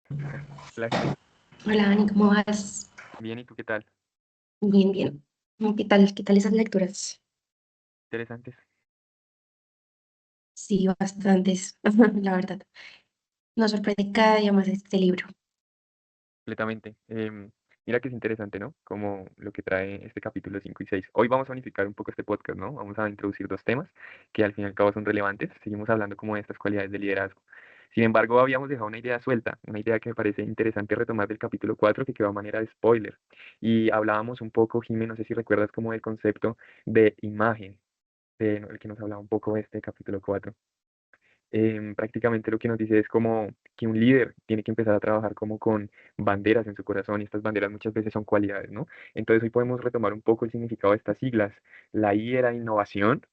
Hola, Jimé. Hola, Dani, ¿cómo vas? Bien, ¿y tú qué tal? Bien, bien. ¿Qué tal esas lecturas? Interesantes. Sí, bastantes, la verdad. Nos sorprende cada día más este libro. Completamente. Mira que es interesante, ¿no? Como lo que trae este capítulo 5 y 6. Hoy vamos a unificar un poco este podcast, ¿no? Vamos a introducir dos temas que al fin y al cabo son relevantes. Seguimos hablando como de estas cualidades de liderazgo. Sin embargo, habíamos dejado una idea suelta, una idea que me parece interesante retomar del capítulo 4 que quedó a manera de spoiler. Y hablábamos un poco, Jimé, no sé si recuerdas como del concepto de imagen, el que nos hablaba un poco de este capítulo 4. Prácticamente lo que nos dice es como que un líder tiene que empezar a trabajar como con banderas en su corazón y estas banderas muchas veces son cualidades, ¿no? Entonces hoy podemos retomar un poco el significado de estas siglas. La I era innovación,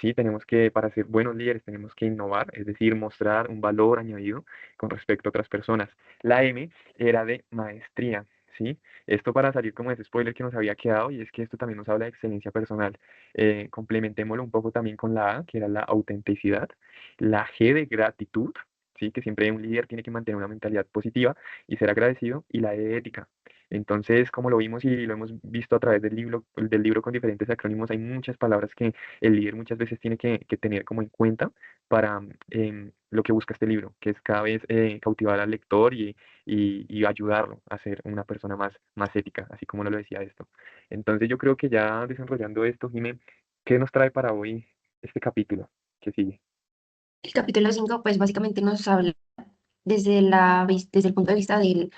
sí, tenemos que, para ser buenos líderes tenemos que innovar, es decir, mostrar un valor añadido con respecto a otras personas. La M era de maestría. ¿Sí? Esto para salir como de ese spoiler que nos había quedado y es que esto también nos habla de excelencia personal. Complementémoslo un poco también con la A, que era la autenticidad, la G de gratitud, ¿sí? Que siempre un líder tiene que mantener una mentalidad positiva y ser agradecido, y la E de ética. Entonces, como lo vimos y lo hemos visto a través del libro con diferentes acrónimos, hay muchas palabras que el líder muchas veces tiene que tener como en cuenta para lo que busca este libro, que es cada vez cautivar al lector y ayudarlo a ser una persona más ética, así como lo decía esto. Entonces, yo creo que ya desarrollando esto, Jimé, ¿qué nos trae para hoy este capítulo que sigue? El capítulo 5, pues básicamente nos habla desde el punto de vista de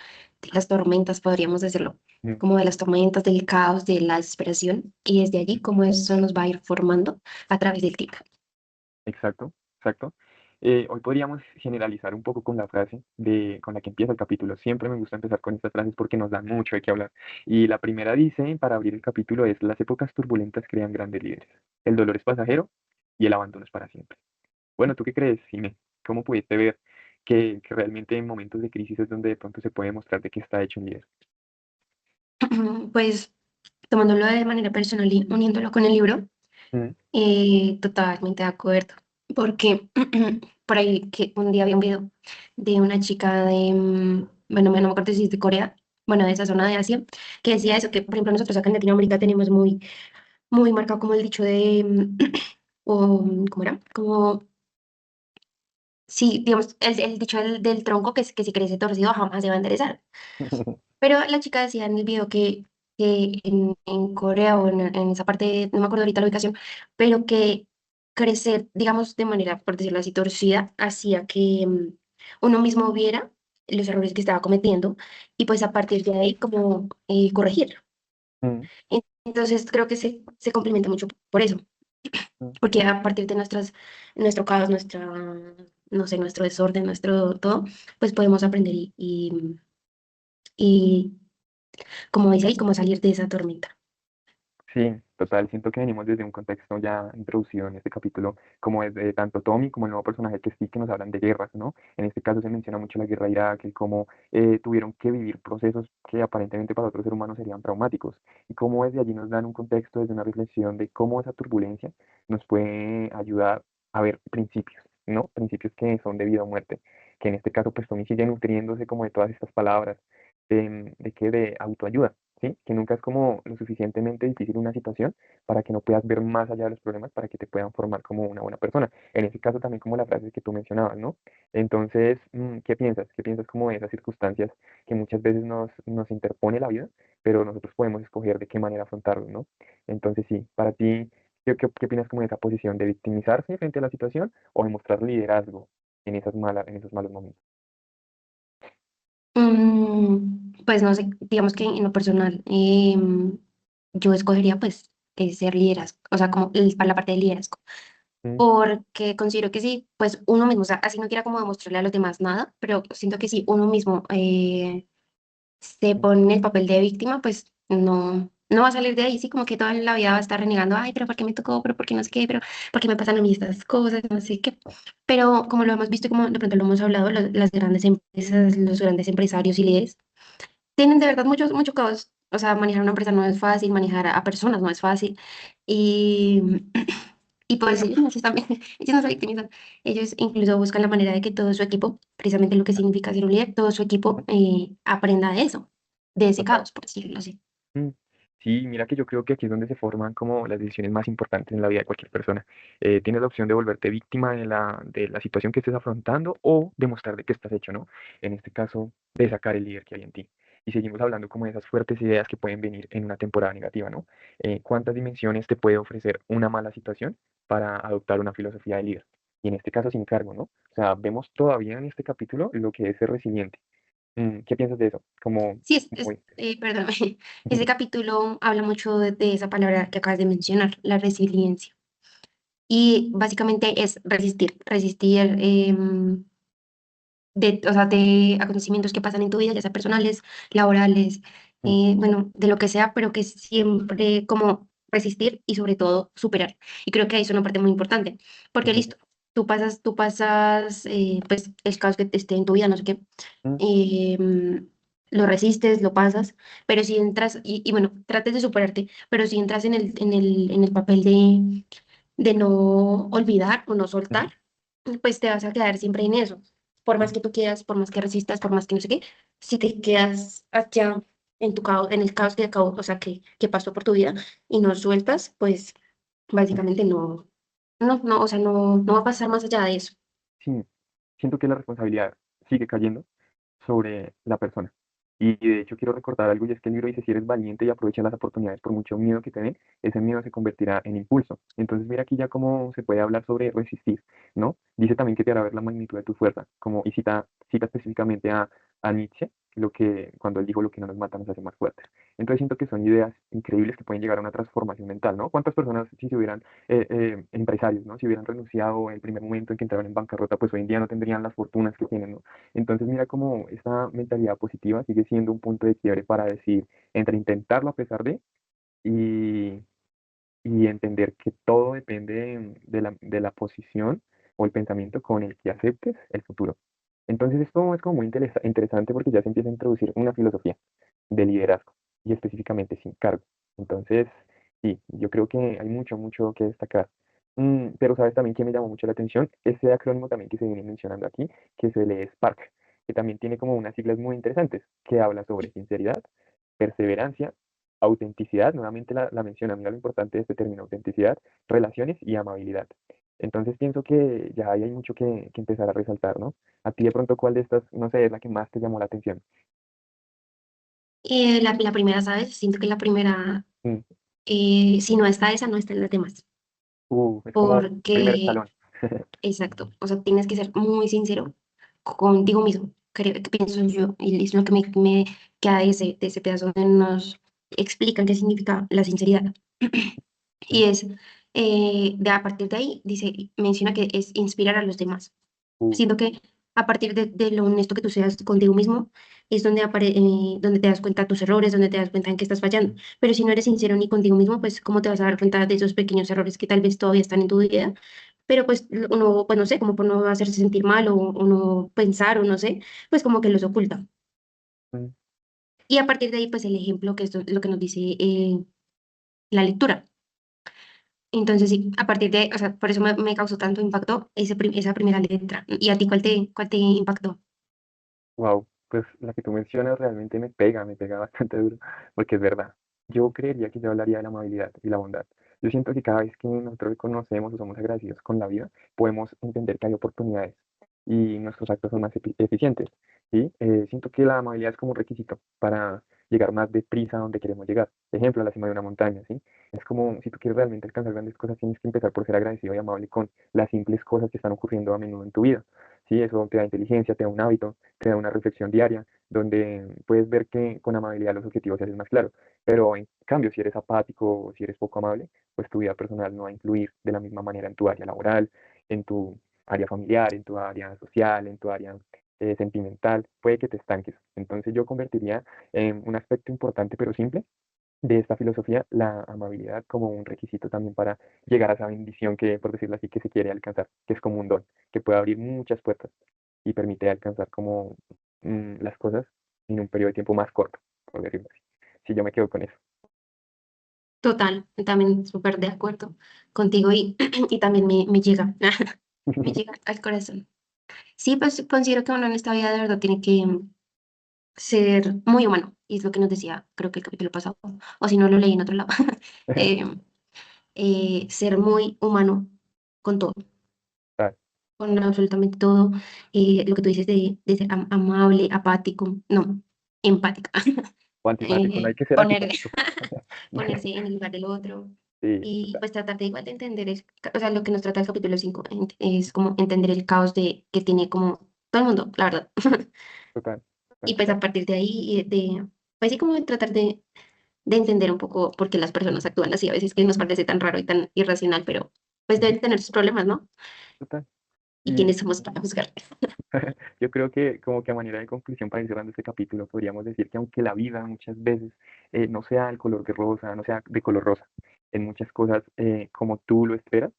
las tormentas, podríamos decirlo, Mm. como de las tormentas, del caos, de la desesperación, y desde allí cómo eso nos va a ir formando a través del clic. Exacto, exacto. Hoy podríamos generalizar un poco con la frase con la que empieza el capítulo. Siempre me gusta empezar con estas frases porque nos dan mucho de qué hablar. Y la primera dice, para abrir el capítulo, es: las épocas turbulentas crean grandes líderes. El dolor es pasajero y el abandono es para siempre. Bueno, ¿tú qué crees, Jimé? ¿Cómo pudiste ver que realmente en momentos de crisis es donde de pronto se puede mostrar de qué está hecho un líder? Pues tomándolo de manera personal y uniéndolo con el libro, Mm. totalmente de acuerdo, porque por ahí que un día había un video de una chica bueno, no me acuerdo si es de Corea, bueno, de esa zona de Asia, que decía eso, que por ejemplo nosotros acá en Latinoamérica tenemos muy marcado como el dicho de, ¿cómo era? Como, sí, digamos, el dicho del tronco que si crece torcido jamás se va a enderezar. Pero la chica decía en el video que en Corea o en esa parte, no me acuerdo ahorita la ubicación, pero que crecer, digamos, de manera, por decirlo así, torcida, hacía que uno mismo viera los errores que estaba cometiendo y pues a partir de ahí como corregirlo. Mm. Entonces creo que se complementa mucho por eso, Mm. porque a partir de nuestro caos, no sé, nuestro desorden, nuestro todo, pues podemos aprender y como dice ahí, como salir de esa tormenta. Sí, total, siento que venimos desde un contexto ya introducido en este capítulo, como desde tanto Tommy como el nuevo personaje que sí, que nos hablan de guerras, ¿no? En este caso se menciona mucho la guerra de Irak, y cómo tuvieron que vivir procesos que aparentemente para otros seres humanos serían traumáticos, y cómo desde allí nos dan un contexto, desde una reflexión de cómo esa turbulencia nos puede ayudar a ver principios, ¿no? Principios que son de vida o muerte, que en este caso pues Tommy sigue nutriéndose como de todas estas palabras, de autoayuda, ¿sí? Que nunca es como lo suficientemente difícil una situación para que no puedas ver más allá de los problemas para que te puedan formar como una buena persona. En ese caso también como la frase que tú mencionabas, ¿no? Entonces, ¿qué piensas? ¿Qué piensas como de esas circunstancias que muchas veces nos interpone la vida, pero nosotros podemos escoger de qué manera afrontarlo, ¿no? Entonces, sí, para ti, ¿qué opinas como de esa posición de victimizarse frente a la situación o de mostrar liderazgo en esos malos momentos? Pues no sé, digamos que en lo personal, yo escogería pues ser liderazgo, o sea, como para la parte de liderazgo, Mm. porque considero que sí, pues uno mismo, o sea, así no quiera como demostrarle a los demás nada, pero siento que si uno mismo se pone en el papel de víctima, pues no va a salir de ahí, sí, como que toda la vida va a estar renegando, ay, pero ¿por qué me tocó? Pero ¿por qué no sé qué? Pero ¿por qué me pasan a mí estas cosas? No sé qué. Pero como lo hemos visto, y como de pronto lo hemos hablado, las grandes empresas, los grandes empresarios y líderes tienen de verdad mucho caos. O sea, manejar una empresa no es fácil, manejar a personas no es fácil. Y, Y pues ellos también, ellos no se victimizan, ellos incluso buscan la manera de que todo su equipo, precisamente lo que significa ser un líder, todo su equipo aprenda de eso, de ese Total. caos, por decirlo así. Mm, sí, mira que yo creo que aquí es donde se forman como las decisiones más importantes en la vida de cualquier persona. Tienes la opción de volverte víctima de la situación que estés afrontando o demostrar de qué estás hecho, ¿no? En este caso, de sacar el líder que hay en ti. Y seguimos hablando como de esas fuertes ideas que pueden venir en una temporada negativa, ¿no? ¿Cuántas dimensiones te puede ofrecer una mala situación para adoptar una filosofía de líder? Y en este caso sin cargo, ¿no? O sea, vemos todavía en este capítulo lo que es ser resiliente. ¿Qué piensas de eso? Como Sí, muy... perdóname, ese capítulo habla mucho de esa palabra que acabas de mencionar, la resiliencia. Y básicamente es resistir, resistir o sea, de acontecimientos que pasan en tu vida, ya sea personales, laborales, Mm, bueno, de lo que sea, pero que siempre como resistir y sobre todo superar. Y creo que ahí es una parte muy importante, porque ujú, listo, tú pasas, pues el caos que esté en tu vida, no sé qué, mm, em, lo resistes, lo pasas, pero si entras, y bueno, trates de superarte, pero si entras en el papel de no olvidar o no ujú, soltar, pues te vas a quedar siempre en eso. Por más mm, que tú quieras, por más que resistas, por más que no sé qué, si te quedas allá en tu caos, en el caos que acabó, o sea, que pasó por tu vida y no sueltas, pues mm. básicamente no, o sea, no va a pasar más allá de eso. Sí, siento que la responsabilidad sigue cayendo sobre la persona. Y de hecho quiero recordar algo y es que el libro dice, si eres valiente y aprovechas las oportunidades por mucho miedo que te den, ese miedo se convertirá en impulso. Entonces mira aquí ya cómo se puede hablar sobre resistir, ¿no? Dice también que te hará ver la magnitud de tu fuerza, como, y cita específicamente a Nietzsche, lo que, cuando él dijo lo que no nos mata nos hace más fuertes. Entonces siento que son ideas increíbles que pueden llegar a una transformación mental, ¿no? ¿Cuántas personas si se hubieran, empresarios, ¿no? Si hubieran renunciado en el primer momento en que entraron en bancarrota, pues hoy en día no tendrían las fortunas que tienen, ¿no? Entonces mira cómo esta mentalidad positiva sigue siendo un punto de quiebre para decir, entre intentarlo a pesar de y, y entender que todo depende de la posición o el pensamiento con el que aceptes el futuro. Entonces esto es como muy interesante porque ya se empieza a introducir una filosofía de liderazgo y específicamente sin cargo. Entonces, sí, yo creo que hay mucho, mucho que destacar. Pero sabes también que me llamó mucho la atención ese acrónimo también que se viene mencionando aquí, que se lee Spark, que también tiene como unas siglas muy interesantes, que habla sobre sinceridad, perseverancia, autenticidad, nuevamente la menciona, mira lo importante de este término, autenticidad, relaciones y amabilidad. Entonces pienso que ya ahí hay mucho que empezar a resaltar, ¿no? A ti de pronto, ¿cuál de estas, no sé, es la que más te llamó la atención? La primera, ¿sabes? Siento que la primera, Mm, si no está esa, no está en las demás. es como primer Porque, escalón. exacto, o sea, tienes que ser muy sincero contigo mismo, creo que pienso yo, y es lo que me queda de ese pedazo donde nos explican qué significa la sinceridad. Mm, Y es, a partir de ahí, dice, menciona que es inspirar a los demás. uh, Siento que a partir de lo honesto que tú seas contigo mismo, es donde, donde te das cuenta de tus errores, donde te das cuenta en qué estás fallando. Pero si no eres sincero ni contigo mismo, pues ¿cómo te vas a dar cuenta de esos pequeños errores que tal vez todavía están en tu vida? Pero pues uno, pues no sé, como por no hacerse sentir mal o no pensar o no sé, pues como que los oculta. mm, Y a partir de ahí, pues el ejemplo, que es lo que nos dice la lectura. Entonces sí, a partir de, o sea, por eso me causó tanto impacto esa primera letra. ¿Y a ti cuál te impactó? wow, pues la que tú mencionas realmente me pega bastante duro, porque es verdad. Yo creería que yo hablaría de la amabilidad y la bondad. Yo siento que cada vez que nosotros reconocemos o somos agradecidos con la vida, podemos entender que hay oportunidades y nuestros actos son más eficientes. ¿Sí? Siento que la amabilidad es como un requisito para llegar más deprisa a donde queremos llegar. Ejemplo, a la cima de una montaña, ¿sí? Es como si tú quieres realmente alcanzar grandes cosas, tienes que empezar por ser agradecido y amable con las simples cosas que están ocurriendo a menudo en tu vida. ¿Sí? Eso te da inteligencia, te da un hábito, te da una reflexión diaria, donde puedes ver que con amabilidad los objetivos se hacen más claros. Pero en cambio, si eres apático o si eres poco amable, pues tu vida personal no va a influir de la misma manera en tu área laboral, en tu área familiar, en tu área social, en tu área sentimental, puede que te estanques. Entonces yo convertiría en un aspecto importante pero simple de esta filosofía la amabilidad como un requisito también para llegar a esa bendición que, por decirlo así, que se quiere alcanzar, que es como un don, que puede abrir muchas puertas y permite alcanzar como las cosas en un periodo de tiempo más corto, por decirlo así. Sí, yo me quedo con eso. Total, también súper de acuerdo contigo y, y también me llega, me llega al corazón. Sí, pues considero que uno en esta vida de verdad tiene que ser muy humano, y es lo que nos decía, creo que el capítulo pasado, o si no lo leí en otro lado, eh, ser muy humano con todo, Tal. con absolutamente todo, lo que tú dices de ser amable, apático, no, empática, O antipático, no hay que ser poner, antipático. ponerse en el lugar del otro Sí, y total, pues tratar de igual de entender, o sea, lo que nos trata el capítulo 5 es como entender el caos que tiene como todo el mundo, la verdad. total, Y total, pues total. a partir de ahí, pues sí, como de tratar de entender un poco por qué las personas actúan así, a veces que nos parece tan raro y tan irracional, pero pues Ujú, deben tener sus problemas, ¿no? total. ¿Y Y quiénes somos para juzgar? yo creo que como que a manera de conclusión para ir cerrando este capítulo podríamos decir que aunque la vida muchas veces no sea el color de rosa, no sea de color rosa, en muchas cosas como tú lo esperas,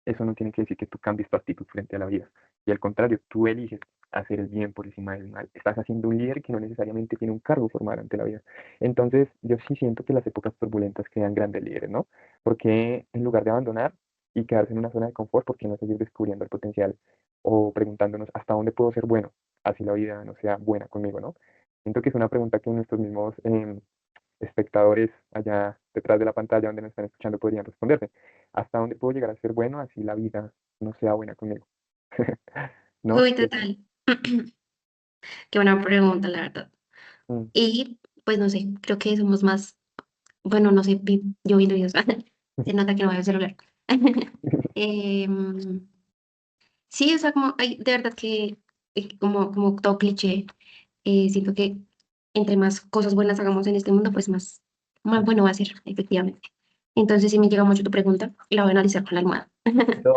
eso no tiene que decir que tú cambies tu actitud frente a la vida. Y al contrario, tú eliges hacer el bien por encima del mal. Estás haciendo un líder que no necesariamente tiene un cargo formal ante la vida. Entonces, yo sí siento que las épocas turbulentas crean grandes líderes, ¿no? Porque en lugar de abandonar y quedarse en una zona de confort, ¿por qué no seguir descubriendo el potencial o preguntándonos hasta dónde puedo ser bueno, así la vida no sea buena conmigo, ¿no? Siento que es una pregunta que nuestros mismos espectadores allá detrás de la pantalla donde nos están escuchando podrían responderse. ¿Hasta dónde puedo llegar a ser bueno así la vida no sea buena conmigo? ¿No? Uy, total. Qué buena pregunta, la verdad. Mm. Y pues no sé, creo que somos más, bueno, no sé, yo viendo videos, se nota que no voy al celular. Em, sí, o sea, como, hay, de verdad que, como todo cliché, siento que entre más cosas buenas hagamos en este mundo, pues más bueno va a ser, efectivamente. Entonces, si me llega mucho tu pregunta, la voy a analizar con la almohada. Listo.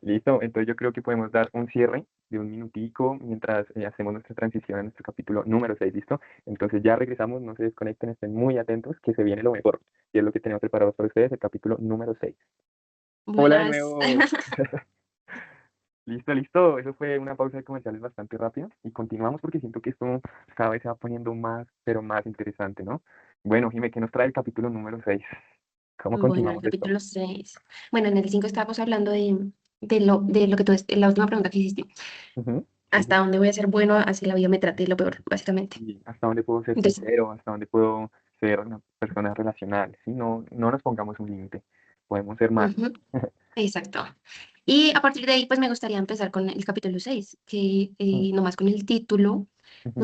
Listo. Entonces yo creo que podemos dar un cierre de un minutico mientras hacemos nuestra transición a nuestro capítulo número 6. ¿Listo? Entonces ya regresamos, no se desconecten, estén muy atentos, que se viene lo mejor. Y es lo que tenemos preparado para ustedes, el capítulo número 6. Hola de Buenas. nuevo. Listo, listo. Eso fue una pausa de comerciales bastante rápida y continuamos porque siento que esto cada vez se va poniendo más, pero más interesante, ¿no? Bueno, Jimé, ¿qué nos trae el capítulo número 6? ¿Cómo Bueno, el continuamos esto? capítulo 6. Bueno, en el 5 estábamos hablando de lo que tú, la última pregunta que hiciste. Ujú. Sí, sí. ¿Hasta dónde voy a ser bueno así la vida me trate lo peor, básicamente? Y ¿hasta dónde puedo ser Entonces, sincero? ¿Hasta dónde puedo ser una persona relacional? ¿Sí? No, no nos pongamos un límite. Podemos ser más. ujú, exacto. Y a partir de ahí, pues me gustaría empezar con el capítulo 6 que Mm, nomás con el título ujú,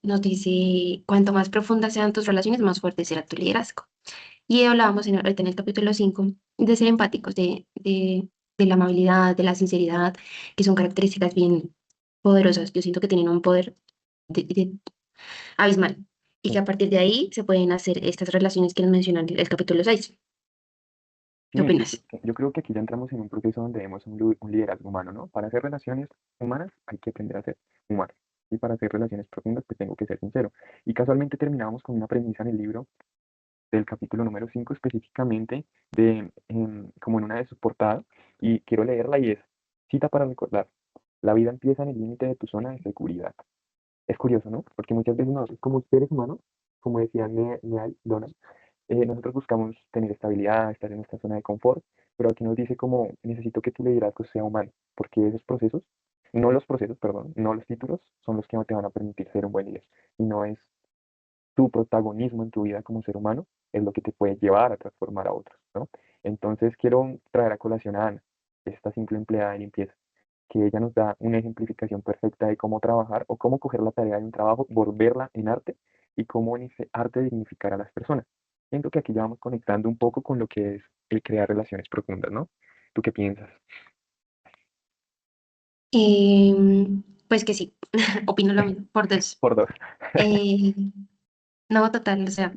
nos dice, cuanto más profundas sean tus relaciones, más fuerte será tu liderazgo. Y hablábamos ahorita en el capítulo 5 de ser empáticos, de la amabilidad, de la sinceridad, que son características bien poderosas. Yo siento que tienen un poder abismal y sí. que a partir de ahí se pueden hacer estas relaciones que nos menciona el capítulo 6. ¿Qué Sí, opinas? yo creo que aquí ya entramos en un proceso donde vemos un liderazgo humano, ¿no? Para hacer relaciones humanas hay que aprender a ser humano. Y para hacer relaciones profundas, pues tengo que ser sincero. Y casualmente terminábamos con una premisa en el libro del capítulo número 5 específicamente, como en una de sus portadas, y quiero leerla y es, cita para recordar, la vida empieza en el límite de tu zona de seguridad. Es curioso, ¿no? Porque muchas veces nosotros como seres humanos, como decía Neal Donald, nosotros buscamos tener estabilidad, estar en nuestra zona de confort, pero aquí nos dice como necesito que tu liderazgo sea humano, porque esos procesos, no los procesos, perdón, no los títulos, son los que no te van a permitir ser un buen líder, y no es tu protagonismo en tu vida como ser humano, es lo que te puede llevar a transformar a otros, ¿no? Entonces quiero traer a colación a Ana, esta simple empleada de limpieza, que ella nos da una ejemplificación perfecta de cómo trabajar o cómo coger la tarea de un trabajo, volverla en arte y cómo en ese arte dignificar a las personas. Siento que aquí ya vamos conectando un poco con lo que es el crear relaciones profundas, ¿no? ¿Tú qué piensas? Pues que sí, opino lo mismo, por dos. Por dos. Eh, no, total, o sea,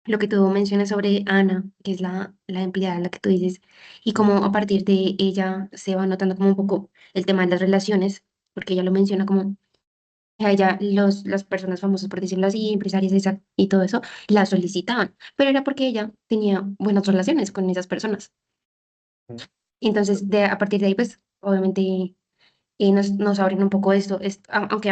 lo que tú mencionas sobre Ana, que es la empleada, la que tú dices, y cómo a partir de ella se va notando como un poco el tema de las relaciones, porque ella lo menciona como a ella, las personas famosas, por decirlo así, empresarias y todo eso, la solicitaban, pero era porque ella tenía buenas relaciones con esas personas. Entonces, a partir de ahí, pues, obviamente, nos abren un poco esto, aunque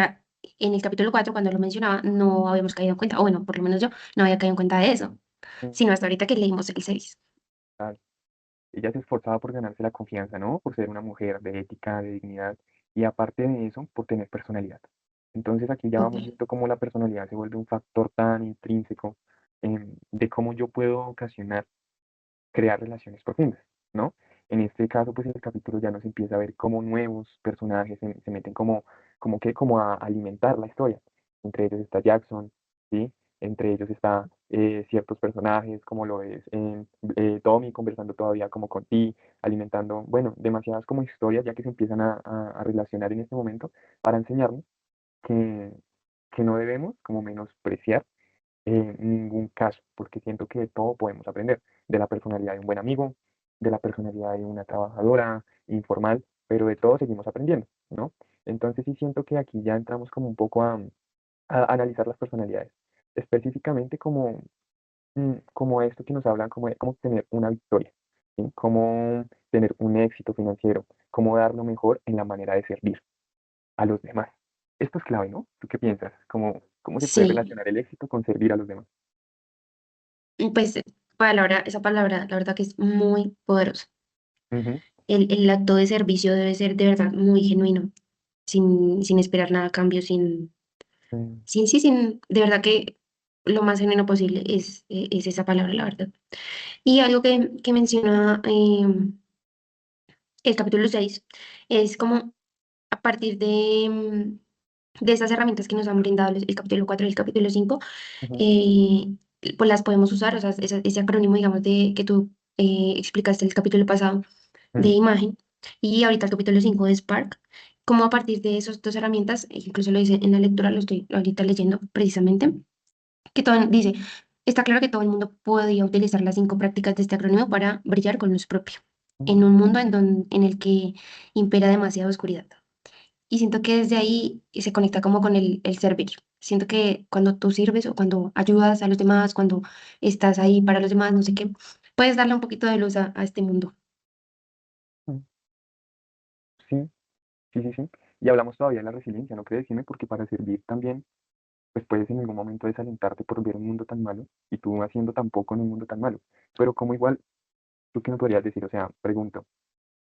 en el capítulo 4 cuando lo mencionaba, no habíamos caído en cuenta, o bueno, por lo menos yo no había caído en cuenta de eso. mm, sino hasta ahorita que leímos el 6. tal. Ella se esforzaba por ganarse la confianza, ¿no? Por ser una mujer de ética, de dignidad, y aparte de eso, por tener personalidad. Entonces aquí ya vamos Total. viendo cómo la personalidad se vuelve un factor tan intrínseco de cómo yo puedo ocasionar crear relaciones profundas, ¿no? En este caso, pues en el capítulo ya nos empieza a ver cómo nuevos personajes se meten como a alimentar la historia. Entre ellos está Jackson, ¿sí? Entre ellos está ciertos personajes, como lo es Tommy conversando todavía como con Ti, alimentando, bueno, demasiadas como historias ya que se empiezan a relacionar en este momento para enseñarnos que, que no debemos como menospreciar ningún caso, porque siento que de todo podemos aprender, de la personalidad de un buen amigo, de la personalidad de una trabajadora informal, pero de todo seguimos aprendiendo, ¿no? Entonces sí siento que aquí ya entramos como un poco a analizar las personalidades, específicamente como esto que nos hablan, como de cómo tener una victoria, ¿sí? Cómo tener un éxito financiero, cómo dar lo mejor en la manera de servir a los demás. Esto es clave, ¿no? ¿Tú qué piensas? ¿Cómo se puede Sí, relacionar el éxito con servir a los demás? pues esa palabra, la verdad que es muy poderosa. Ujú, El acto de servicio debe ser de verdad muy genuino, sin esperar nada a cambio, mm, de verdad que lo más genuino posible es esa palabra, la verdad. Y algo que menciona el capítulo 6 es como a partir de esas herramientas que nos han brindado el capítulo 4 y el capítulo 5, ujú, eh, pues las podemos usar, o sea, ese acrónimo, digamos, que tú explicaste el capítulo pasado de mm, imagen y ahorita el capítulo 5 de Spark, como a partir de esas dos herramientas, incluso lo dice en la lectura, lo estoy ahorita leyendo precisamente, que todo dice, está claro que todo el mundo podía utilizar las 5 prácticas de este acrónimo para brillar con luz propia, en un mm, mundo en el que impera demasiada oscuridad. Y siento que desde ahí se conecta como con el servir. Siento que cuando tú sirves o cuando ayudas a los demás, cuando estás ahí para los demás, no sé qué, puedes darle un poquito de luz a este mundo. mm. Sí, sí, sí, sí. Y hablamos todavía de la resiliencia, ¿no crees? Dime, porque para servir también, pues puedes en algún momento desalentarte por ver un mundo tan malo y tú haciendo tan poco en un mundo tan malo. Pero como igual, ¿tú qué me podrías decir? O sea, pregunto,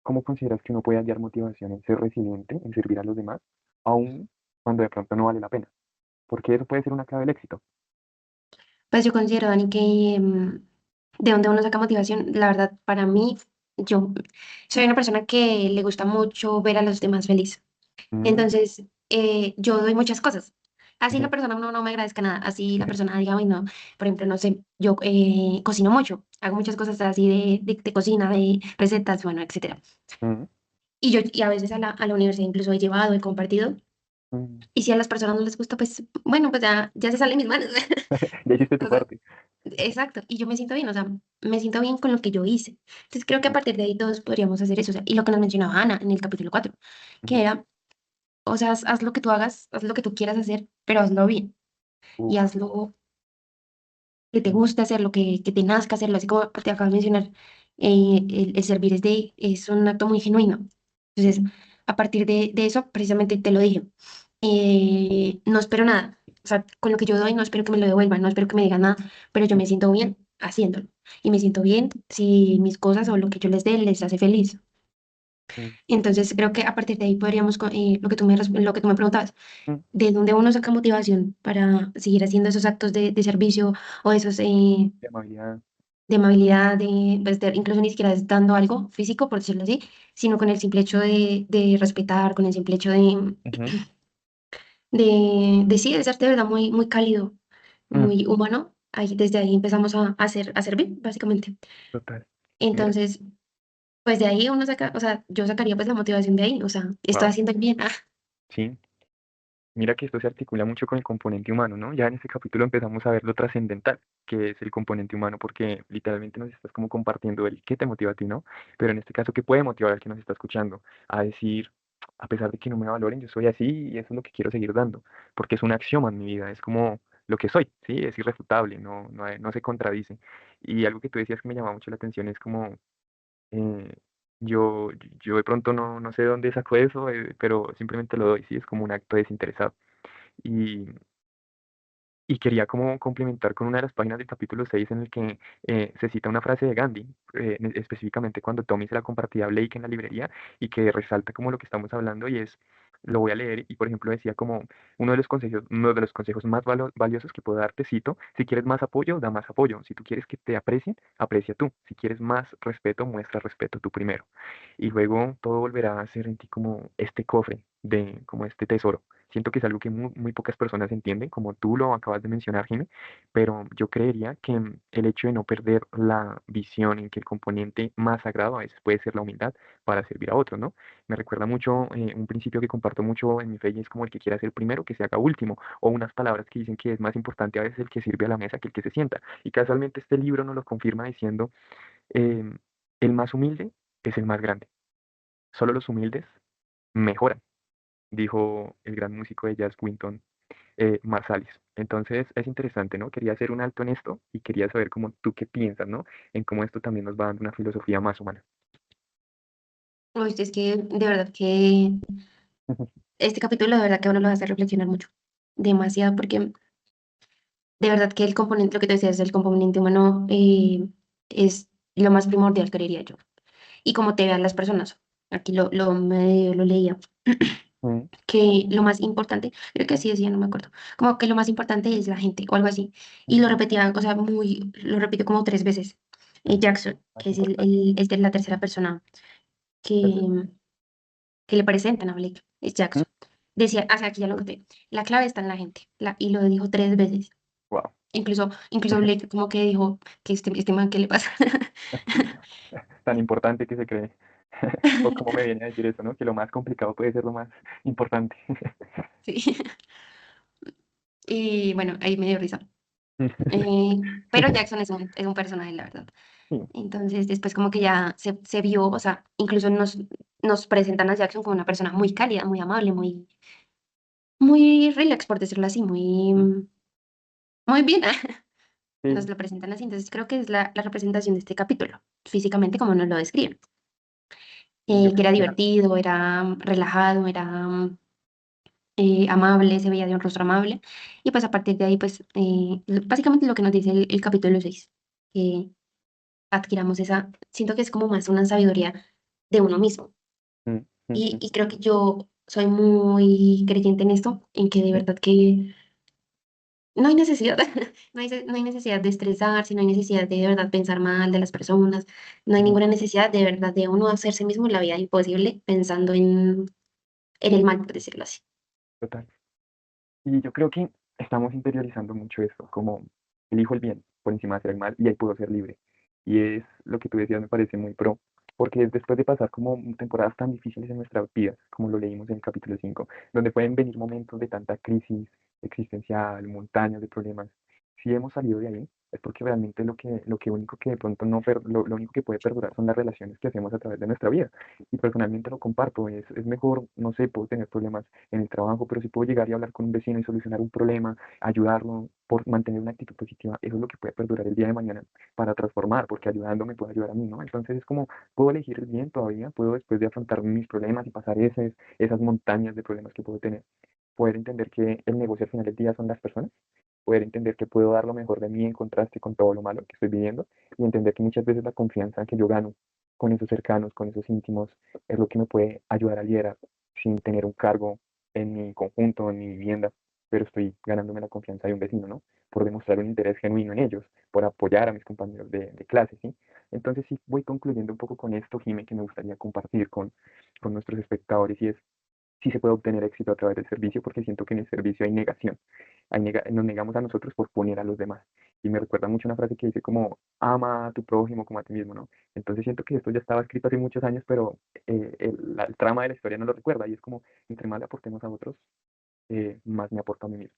¿cómo consideras que uno puede hallar motivación en ser resiliente, en servir a los demás, aun cuando de pronto no vale la pena? Porque eso puede ser una clave del éxito. Pues yo considero, Dani, que de donde uno saca motivación, la verdad, para mí, yo soy una persona que le gusta mucho ver a los demás felices. Mm, Entonces, yo doy muchas cosas. Así la ujú, persona no me agradezca nada, así la persona diga, "Ay, no, por ejemplo, no sé, yo cocino mucho, hago muchas cosas así de cocina, de recetas, bueno, etcétera. mm, Y a veces a la universidad incluso he llevado, he compartido, mm. y si a las personas no les gusta, pues bueno, pues ya se sale de mis manos. Ya hiciste tu O sea, parte. exacto, y yo me siento bien, o sea, me siento bien con lo que yo hice. Entonces creo que a Mm, partir de ahí todos podríamos hacer eso, o sea, y lo que nos mencionaba Ana en el capítulo 4 que ujú. era, o sea, haz lo que tú hagas, haz lo que tú quieras hacer, pero hazlo bien y Uf, hazlo que te mm, guste hacerlo, que te nazca hacerlo, así como te acabo de mencionar, el servir es un acto muy genuino. mm, Entonces, a partir de eso, precisamente te lo dije, no espero nada, o sea, con lo que yo doy no espero que me lo devuelvan, no espero que me digan nada, pero yo mm, me siento bien haciéndolo y me siento bien si mis cosas o lo que yo les dé les hace feliz. mm, Entonces, creo que a partir de ahí podríamos, lo que tú me preguntabas, mm. de dónde uno saca motivación para seguir haciendo esos actos de servicio o esos De amabilidad. de amabilidad, pues, incluso ni siquiera es dando algo físico, por decirlo así, sino con el simple hecho de respetar, con el simple hecho Ujú, de sí, de ser de verdad muy, muy cálido, mm, muy humano. Ahí, desde ahí empezamos a servir, básicamente. total. Mira, Entonces, pues de ahí uno saca, o sea, yo sacaría pues la motivación de ahí, o sea, estoy wow. haciendo el bien. Sí, mira que esto se articula mucho con el componente humano, ¿no? Ya en este capítulo empezamos a ver lo trascendental, que es el componente humano, porque literalmente nos estás como compartiendo el qué te motiva a ti, ¿no? Pero en este caso, ¿qué puede motivar al que nos está escuchando? A decir, a pesar de que no me valoren, yo soy así y eso es lo que quiero seguir dando, porque es un axioma en mi vida, es como lo que soy, ¿sí? Es irrefutable, no se contradice. Y algo que tú decías que me llamaba mucho la atención es como eh, yo, yo de pronto no sé de dónde saco eso, pero simplemente lo doy, sí, es como un acto desinteresado. Y, Y quería como complementar con una de las páginas del capítulo 6 en el que se cita una frase de Gandhi, específicamente cuando Tommy se la compartía a Blake en la librería y que resalta como lo que estamos hablando y es, lo voy a leer y por ejemplo decía como uno de los consejos más valiosos que puedo darte, cito, si quieres más apoyo, da más apoyo, si tú quieres que te aprecien, aprecia tú, si quieres más respeto, muestra respeto tú primero. Y luego todo volverá a ser en ti como este cofre de, como este tesoro. Siento que es algo que muy pocas personas entienden, como tú lo acabas de mencionar, Jimé, pero yo creería que el hecho de no perder la visión en que el componente más sagrado a veces puede ser la humildad para servir a otros, ¿no? Me recuerda mucho un principio que comparto mucho en mi fe y es como el que quiera ser primero, que se haga último, o unas palabras que dicen que es más importante a veces el que sirve a la mesa que el que se sienta. Y casualmente este libro nos lo confirma diciendo, em, el más humilde es el más grande, solo los humildes mejoran, dijo el gran músico de jazz Wynton Marsalis. Entonces es interesante, ¿no? Quería hacer un alto en esto y quería saber cómo tú qué piensas, ¿no? En cómo esto también nos va dando una filosofía más humana. Uy, es que de verdad que este capítulo de verdad que a uno lo hace reflexionar mucho, demasiado, porque de verdad que el componente, lo que te decías, el componente humano es lo más primordial, creería yo. Y como te vean las personas, aquí medio lo leía, Mm, que lo más importante, creo que así decía, no me acuerdo, como que lo más importante es la gente o algo así. Y lo ujú. repetía, o sea, lo repitió como 3 veces. Jackson, Más que es importante. el de la tercera persona Perfecto. que, que le presentan a Blake, es Mm, Jackson. Decía, hasta aquí ya lo conté, la clave está en la gente, y lo dijo 3 veces. wow. Incluso Blake como que dijo que este man, ¿qué le pasa? Tan importante que se cree. O cómo me viene a decir eso, ¿no? Que lo más complicado puede ser lo más importante. Sí. Y bueno, ahí me dio risa. Eh, pero Jackson es un personaje, la verdad. Sí, Entonces, después como que ya se vio, o sea, incluso nos presentan a Jackson como una persona muy cálida, muy amable, muy relax, por decirlo así, mm, muy bien. Nos sí, lo presentan así. Entonces, creo que es la representación de este capítulo, físicamente como nos lo describen. y yo Que creo era que divertido, era relajado, era amable, se veía de un rostro amable. Y pues a partir de ahí, pues básicamente lo que nos dice el capítulo 6 que adquiramos siento que es como más una sabiduría de uno mismo. mm, mm, Y creo que yo soy muy creyente en esto, en que de sí, verdad que no hay necesidad, no hay necesidad de estresarse, no hay necesidad de verdad pensar mal de las personas, no hay ujú, ninguna necesidad de verdad de uno hacerse mismo la vida imposible pensando en el mal, por decirlo así. total. Y yo creo que estamos interiorizando mucho esto, como elijo el bien por encima de hacer el mal y ahí puedo ser libre. Y es lo que tú decías, me parece muy pro, porque después de pasar como temporadas tan difíciles en nuestras vidas, como lo leímos en el capítulo 5 donde pueden venir momentos de tanta crisis existencial, montañas de problemas, si hemos salido de ahí, es porque realmente lo que único que de pronto no, lo único que puede perdurar son las relaciones que hacemos a través de nuestra vida. Y personalmente lo comparto, es mejor, no sé, puedo tener problemas en el trabajo, pero si puedo llegar y hablar con un vecino y solucionar un problema, ayudarlo, por mantener una actitud positiva, eso es lo que puede perdurar el día de mañana para transformar, porque ayudándome puede ayudar a mí, ¿no? Entonces es como, puedo elegir el bien todavía, puedo después de afrontar mis problemas y pasar esas montañas de problemas que puedo tener, poder entender que el negocio al final del día son las personas, poder entender que puedo dar lo mejor de mí en contraste con todo lo malo que estoy viviendo y entender que muchas veces la confianza que yo gano con esos cercanos, con esos íntimos, es lo que me puede ayudar a liderar sin tener un cargo en mi conjunto, en mi vivienda, pero estoy ganándome la confianza de un vecino, ¿no? Por demostrar un interés genuino en ellos, por apoyar a mis compañeros de clase, ¿sí? Entonces sí voy concluyendo un poco con esto, Jimé, que me gustaría compartir con nuestros espectadores y es si se puede obtener éxito a través del servicio, porque siento que en el servicio hay negación. Nos negamos a nosotros por poner a los demás. Y me recuerda mucho una frase que dice como, ama a tu prójimo como a ti mismo, ¿no? Entonces siento que esto ya estaba escrito hace muchos años, pero el trama de la historia no lo recuerda. Y es como, entre más le aportemos a otros, más me aporta a mí mismo.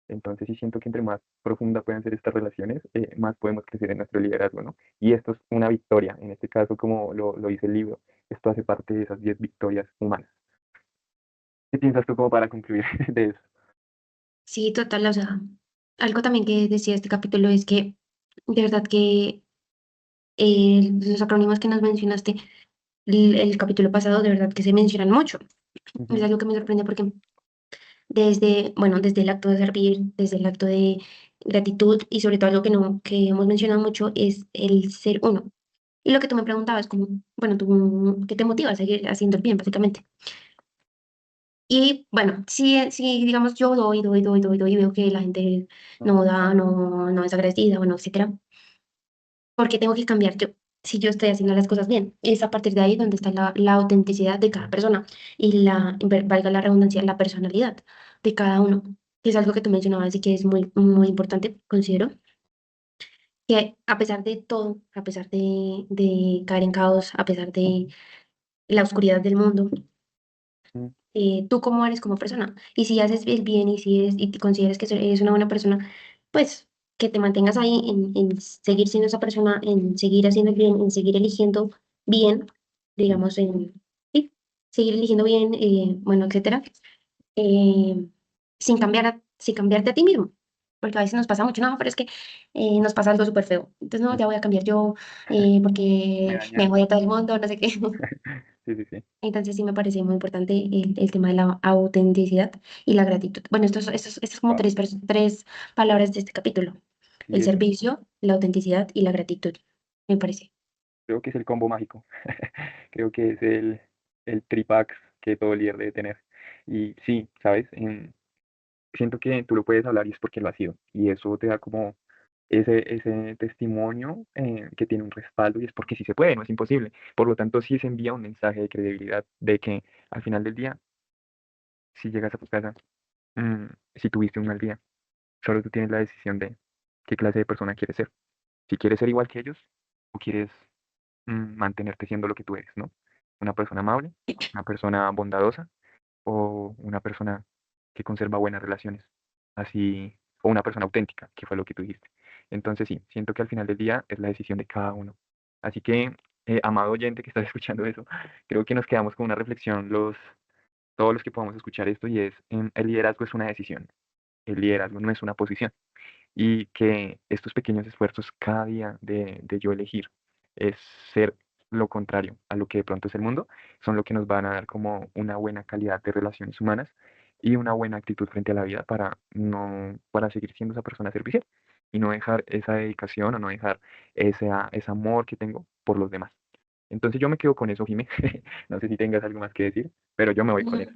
Entonces sí siento que entre más profunda puedan ser estas relaciones, más podemos crecer en nuestro liderazgo, ¿no? Y esto es una victoria, en este caso como lo dice el libro, esto hace parte de esas 10 victorias humanas. ¿Qué piensas tú como para concluir de eso? Sí, total, o sea, algo también que decía este capítulo es que de verdad que los acrónimos que nos mencionaste el capítulo pasado, de verdad que se mencionan mucho. Es Ujú, algo que me sorprende porque desde, bueno, desde el acto de servir, desde el acto de gratitud y sobre todo algo que no, que hemos mencionado mucho es el ser uno. Y lo que tú me preguntabas, como, bueno, tú, ¿qué te motiva a seguir haciendo el bien, básicamente? Y bueno, si digamos yo doy y veo que la gente ¿no? no da, no es agradecida, bueno, etcétera, ¿por qué tengo que cambiar yo? Si yo estoy haciendo las cosas bien. Es a partir de ahí donde está la autenticidad de cada persona y valga la redundancia, la personalidad de cada uno, que es algo que tú mencionabas y que es muy importante, considero, que a pesar de todo, a pesar de caer en caos, a pesar de la oscuridad del mundo, Mm, tú cómo eres como persona. Y si haces el bien y si eres, y te consideras que eres una buena persona, pues que te mantengas ahí en seguir siendo esa persona, en seguir haciendo el bien, en seguir eligiendo bien, mm, digamos, sí, seguir eligiendo bien, bueno, etcétera, eh, sin cambiarte a ti mismo. Porque a veces nos pasa mucho, no, pero es que nos pasa algo súper feo. Entonces, no, mm. ya voy a cambiar yo, Me porque me dañaron. voy a todo el mundo, no sé qué. Sí, sí, sí. Entonces sí me parece muy importante el tema de la autenticidad y la gratitud. Bueno, estos como Wow. tres palabras de este capítulo. Sí, El eso. servicio, la autenticidad y la gratitud, me parece. Creo que es el combo mágico. Creo que es el tripax que todo líder debe tener. Y sí, ¿sabes? Siento que tú lo puedes hablar y es porque lo has sido. Y eso te da como ese testimonio que tiene un respaldo y es porque sí se puede, no es imposible. Por lo tanto, sí se envía un mensaje de credibilidad de que al final del día, si llegas a tu casa, mm, si tuviste un mal día, solo tú tienes la decisión de qué clase de persona quieres ser. Si quieres ser igual que ellos o quieres mantenerte siendo lo que tú eres, ¿no? Una persona amable, una persona bondadosa o una persona que conserva buenas relaciones, así, o una persona auténtica, que fue lo que tú dijiste. Entonces sí, siento que al final del día es la decisión de cada uno. Así que, amado oyente que estás escuchando eso, creo que nos quedamos con una reflexión todos los que podamos escuchar esto y es, el liderazgo es una decisión, el liderazgo no es una posición y que estos pequeños esfuerzos cada día de yo elegir es ser lo contrario a lo que de pronto es el mundo, son lo que nos van a dar como una buena calidad de relaciones humanas y una buena actitud frente a la vida para no, para seguir siendo esa persona servicial y no dejar esa dedicación o no dejar ese amor que tengo por los demás. Entonces yo me quedo con eso, Jimé. No sé si tengas algo más que decir, pero yo me voy con eso.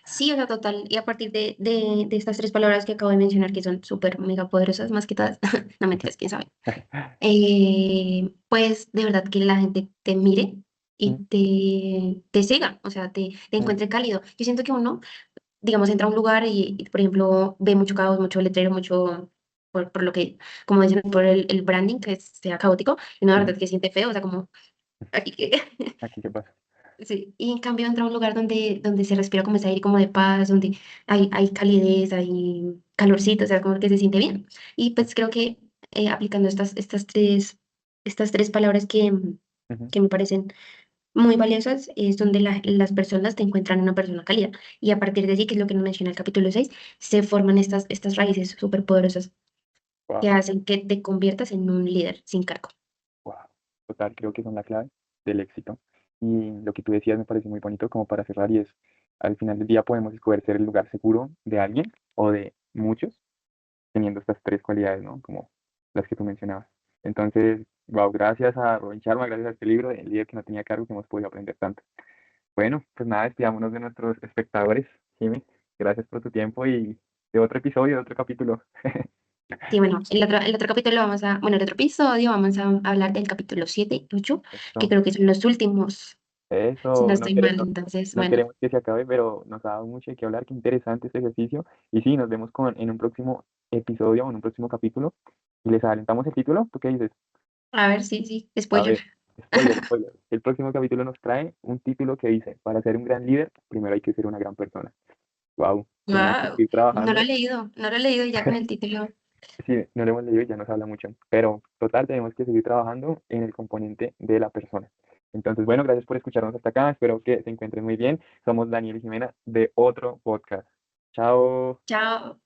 Sí, o sea, total. Y a partir de estas tres palabras que acabo de mencionar, que son súper mega poderosas, más que todas, no mentiras, quién sabe. Pues de verdad que la gente te mire y Mm, te siga, o sea, te mm, encuentre cálido. Yo siento que uno, digamos, entra a un lugar y, por ejemplo, ve mucho caos, mucho letrero, mucho, por lo que, como dicen, por el branding, que sea caótico, y uno de mm. verdad que siente feo, o sea, como aquí que... Aquí, ¿qué pasa? Sí, y en cambio entra a un lugar donde se respira como ese aire como de paz, donde hay calidez, hay calorcito, o sea, como que se siente bien. Y pues creo que aplicando estas tres palabras Ujú. que me parecen muy valiosas, es donde las personas te encuentran una persona cálida. Y a partir de allí, que es lo que nos menciona el capítulo 6 se forman estas raíces súper poderosas que Wow. hacen que te conviertas en un líder sin cargo. Wow, total, creo que son la clave del éxito. Y lo que tú decías me parece muy bonito como para cerrar y es, al final del día podemos escoger ser el lugar seguro de alguien o de muchos, teniendo estas tres cualidades, ¿no? Como las que tú mencionabas. Entonces, wow, gracias a Robin Sharma, gracias a este libro, El líder que no tenía cargo, que hemos podido aprender tanto. Bueno, pues nada, despidámonos de nuestros espectadores, Jimmy. Gracias por tu tiempo y de otro episodio, de otro capítulo. Sí, bueno, el otro capítulo vamos a, bueno, el otro episodio vamos a hablar del capítulo 7 y 8, que Eso. creo que son los últimos, si no Eso, estoy mal. Entonces, no bueno, queremos que se acabe, pero nos ha dado mucho de qué hablar, qué interesante este ejercicio. Y sí, nos vemos en un próximo episodio o en un próximo capítulo. Y les adelantamos el título. ¿Tú qué dices? a ver, sí, sí, A spoiler. ver, spoiler, spoiler. El próximo capítulo nos trae un título que dice, para ser un gran líder, primero hay que ser una gran persona. Wow, tenemos que Wow, seguir trabajando. no lo he leído y ya con el título. Sí, no lo hemos leído y ya nos habla mucho. Pero total, tenemos que seguir trabajando en el componente de la persona. Entonces, bueno, gracias por escucharnos hasta acá. Espero que se encuentren muy bien. Somos Daniel y Jimena de otro podcast. Chao. Chao.